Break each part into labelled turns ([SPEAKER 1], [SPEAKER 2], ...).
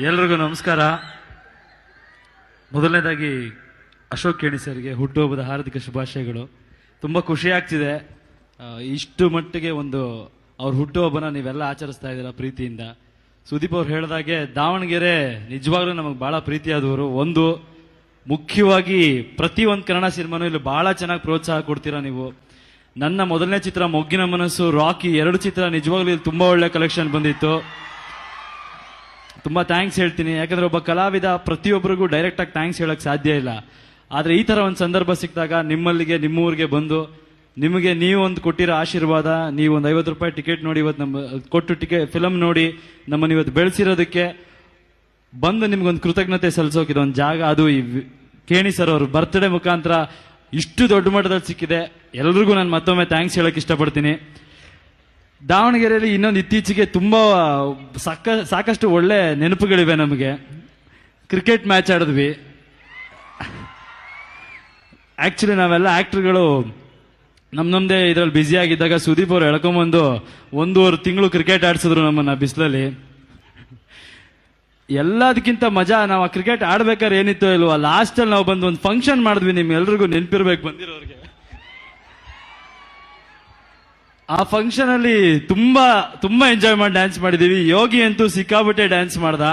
[SPEAKER 1] ಎಲ್ರಿಗೂ ನಮಸ್ಕಾರ. ಮೊದಲನೇದಾಗಿ ಅಶೋಕ್ ಕೇಣಿ ಸರ್ಗೆ ಹುಟ್ಟುಹಬ್ಬದ ಹಾರ್ದಿಕ ಶುಭಾಶಯಗಳು. ತುಂಬ ಖುಷಿ ಆಗ್ತಿದೆ. ಇಷ್ಟು ಮಟ್ಟಿಗೆ ಒಂದು ಅವ್ರ ಹುಟ್ಟುಹಬ್ಬನ ನೀವೆಲ್ಲ ಆಚರಿಸ್ತಾ ಇದ್ದೀರಾ ಪ್ರೀತಿಯಿಂದ. ಸುದೀಪ್ ಅವ್ರು ಹೇಳಿದಾಗೆ ದಾವಣಗೆರೆ ನಿಜವಾಗ್ಲೂ ನಮಗೆ ಭಾಳ ಪ್ರೀತಿಯಾದವರು. ಒಂದು ಮುಖ್ಯವಾಗಿ ಪ್ರತಿ ಒಂದು ಕನ್ನಡ ಸಿನಿಮಾನೂ ಇಲ್ಲಿ ಭಾಳ ಚೆನ್ನಾಗಿ ಪ್ರೋತ್ಸಾಹ ಕೊಡ್ತೀರಾ ನೀವು. ನನ್ನ ಮೊದಲನೇ ಚಿತ್ರ ಮೊಗ್ಗಿನ ಮನಸ್ಸು, ರಾಕಿ 2 ಚಿತ್ರ ನಿಜವಾಗ್ಲೂ ಇಲ್ಲಿ ತುಂಬ ಒಳ್ಳೆ ಕಲೆಕ್ಷನ್ ಬಂದಿತ್ತು. ತುಂಬ ಥ್ಯಾಂಕ್ಸ್ ಹೇಳ್ತೀನಿ. ಯಾಕಂದ್ರೆ ಒಬ್ಬ ಕಲಾವಿದ ಪ್ರತಿಯೊಬ್ಬರಿಗೂ ಡೈರೆಕ್ಟಾಗಿ ಥ್ಯಾಂಕ್ಸ್ ಹೇಳಕ್ ಸಾಧ್ಯ ಇಲ್ಲ. ಆದರೆ ಈ ಥರ ಒಂದು ಸಂದರ್ಭ ಸಿಕ್ಕಿದಾಗ ನಿಮ್ಮಲ್ಲಿಗೆ ನಿಮ್ಮೂರಿಗೆ ಬಂದು ನಿಮಗೆ ನೀವು ಒಂದು ಕೊಟ್ಟಿರೋ ಆಶೀರ್ವಾದ, ನೀವು ಒಂದು 50 ರೂಪಾಯಿ ಟಿಕೆಟ್ ನೋಡಿ ಇವತ್ತು ನಮ್ಮ ಕೊಟ್ಟು ಫಿಲಮ್ ನೋಡಿ ನಮ್ಮನ್ನು ಇವತ್ತು ಬೆಳೆಸಿರೋದಕ್ಕೆ ಬಂದು ನಿಮ್ಗೊಂದು ಕೃತಜ್ಞತೆ ಸಲ್ಲಿಸೋಕೆ ಇದೊಂದು ಜಾಗ. ಅದು ಈ ಕೇಣಿ ಸರ್ ಅವರು ಬರ್ತ್ಡೇ ಮುಖಾಂತರ ಇಷ್ಟು ದೊಡ್ಡ ಮಟ್ಟದಲ್ಲಿ ಸಿಕ್ಕಿದೆ. ಎಲ್ರಿಗೂ ನಾನು ಮತ್ತೊಮ್ಮೆ ಥ್ಯಾಂಕ್ಸ್ ಹೇಳಕ್ ಇಷ್ಟಪಡ್ತೀನಿ. ದಾವಣಗೆರೆಯಲ್ಲಿ ಇನ್ನೊಂದು ಇತ್ತೀಚೆಗೆ ತುಂಬಾ ಸಾಕಷ್ಟು ಒಳ್ಳೆ ನೆನಪುಗಳಿವೆ ನಮಗೆ. ಕ್ರಿಕೆಟ್ ಮ್ಯಾಚ್ ಆಡಿದ್ವಿ. ಆಕ್ಚುಲಿ ನಾವೆಲ್ಲ ಆಕ್ಟರ್ಗಳು ನಮ್ದೇ ಇದ್ರಲ್ಲಿ ಬ್ಯುಸಿ ಆಗಿದ್ದಾಗ ಸುದೀಪ್ ಅವ್ರು ಎಳ್ಕೊಂಬಂದು 1.5 ತಿಂಗಳು ಕ್ರಿಕೆಟ್ ಆಡ್ಸಿದ್ರು ನಮ್ಮನ್ನ ಬಿಸಿಲಲ್ಲಿ. ಎಲ್ಲದಕ್ಕಿಂತ ಮಜಾ ನಾವು ಆ ಕ್ರಿಕೆಟ್ ಆಡ್ಬೇಕಾದ್ರೆ ಏನಿತ್ತೋ ಇಲ್ವಾ, ಲಾಸ್ಟ್ ಅಲ್ಲಿ ನಾವು ಬಂದು ಒಂದು ಫಂಕ್ಷನ್ ಮಾಡಿದ್ವಿ. ನಿಮ್ ಎಲ್ರಿಗೂ ನೆನ್ಪಿರ್ಬೇಕು ಬಂದಿರೋರಿಗೆ. ಆ ಫಂಕ್ಷನ್ ಅಲ್ಲಿ ತುಂಬಾ ಎಂಜಾಯ್ ಮಾಡಿ ಡ್ಯಾನ್ಸ್ ಮಾಡಿದೀವಿ. ಯೋಗಿ ಅಂತೂ ಸಿಕ್ಕಾಬಿಟ್ಟೆ ಡ್ಯಾನ್ಸ್ ಮಾಡ್ದ,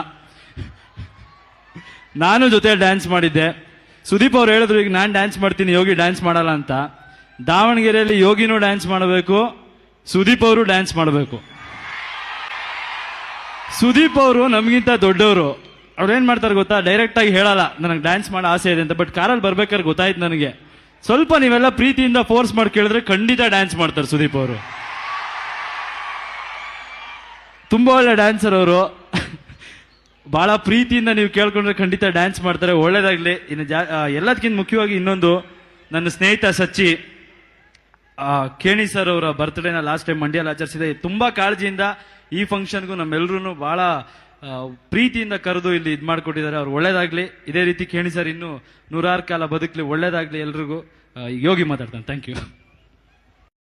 [SPEAKER 1] ನಾನು ಜೊತೆ ಡ್ಯಾನ್ಸ್ ಮಾಡಿದ್ದೆ. ಸುದೀಪ್ ಅವ್ರು ಹೇಳಿದ್ರು ಈಗ ನಾನು ಡ್ಯಾನ್ಸ್ ಮಾಡ್ತೀನಿ, ಯೋಗಿ ಡ್ಯಾನ್ಸ್ ಮಾಡಲ್ಲ ಅಂತ. ದಾವಣಗೆರೆಯಲ್ಲಿ ಯೋಗಿನೂ ಡ್ಯಾನ್ಸ್ ಮಾಡಬೇಕು, ಸುದೀಪ್ ಅವರು ಡ್ಯಾನ್ಸ್ ಮಾಡಬೇಕು. ಸುದೀಪ್ ಅವರು ನಮಗಿಂತ ದೊಡ್ಡವರು. ಅವ್ರು ಏನ್ ಮಾಡ್ತಾರೆ ಗೊತ್ತಾ, ಡೈರೆಕ್ಟ್ ಆಗಿ ಹೇಳಲ್ಲ ನನಗೆ ಡ್ಯಾನ್ಸ್ ಮಾಡೋ ಆಸೆ ಇದೆ ಅಂತ. ಬಟ್ ಕಾರಲ್ಲಿ ಬರ್ಬೇಕಾದ್ರೆ ಗೊತ್ತಾಯ್ತು ನನಗೆ. ಸ್ವಲ್ಪ ನೀವೆಲ್ಲ ಪ್ರೀತಿಯಿಂದ ಫೋರ್ಸ್ ಮಾಡಿ ಕೇಳಿದ್ರೆ ಖಂಡಿತ ಡ್ಯಾನ್ಸ್ ಮಾಡ್ತಾರೆ ಸುದೀಪ್ ಅವರು. ತುಂಬಾ ಒಳ್ಳೆ ಡ್ಯಾನ್ಸರ್ ಅವರು. ಬಹಳ ಪ್ರೀತಿಯಿಂದ ನೀವು ಕೇಳ್ಕೊಂಡ್ರೆ ಖಂಡಿತ ಡ್ಯಾನ್ಸ್ ಮಾಡ್ತಾರೆ. ಒಳ್ಳೇದಾಗ್ಲಿ. ಇನ್ನು ಎಲ್ಲದಕ್ಕಿಂತ ಮುಖ್ಯವಾಗಿ ಇನ್ನೊಂದು, ನನ್ನ ಸ್ನೇಹಿತ ಸಚ್ಚಿ ಕೇಣಿ ಸರ್ ಅವರ ಬರ್ತ್ಡೇನ ಲಾಸ್ಟ್ ಟೈಮ್ ಮಂಡ್ಯಲ್ಲಿ ಆಚರಿಸಿದೆ. ತುಂಬಾ ಕಾಳಜಿಯಿಂದ ಈ ಫಂಕ್ಷನ್ಗೂ ನಮ್ಮೆಲ್ಲರೂ ಬಹಳ ಪ್ರೀತಿಯಿಂದ ಕರೆದು ಇಲ್ಲಿ ಇದು ಮಾಡ್ಕೊಟ್ಟಿದ್ದಾರೆ. ಅವ್ರು ಒಳ್ಳೇದಾಗ್ಲಿ. ಇದೇ ರೀತಿ ಕೇಣಿ ಸರ್ ಇನ್ನೂ 100 ಕಾಲ ಬದುಕಲಿ, ಒಳ್ಳೇದಾಗ್ಲಿ ಎಲ್ರಿಗೂ. ಯೋಗಿ ಮಾತಾಡ್ತಾನೆ. Thank you.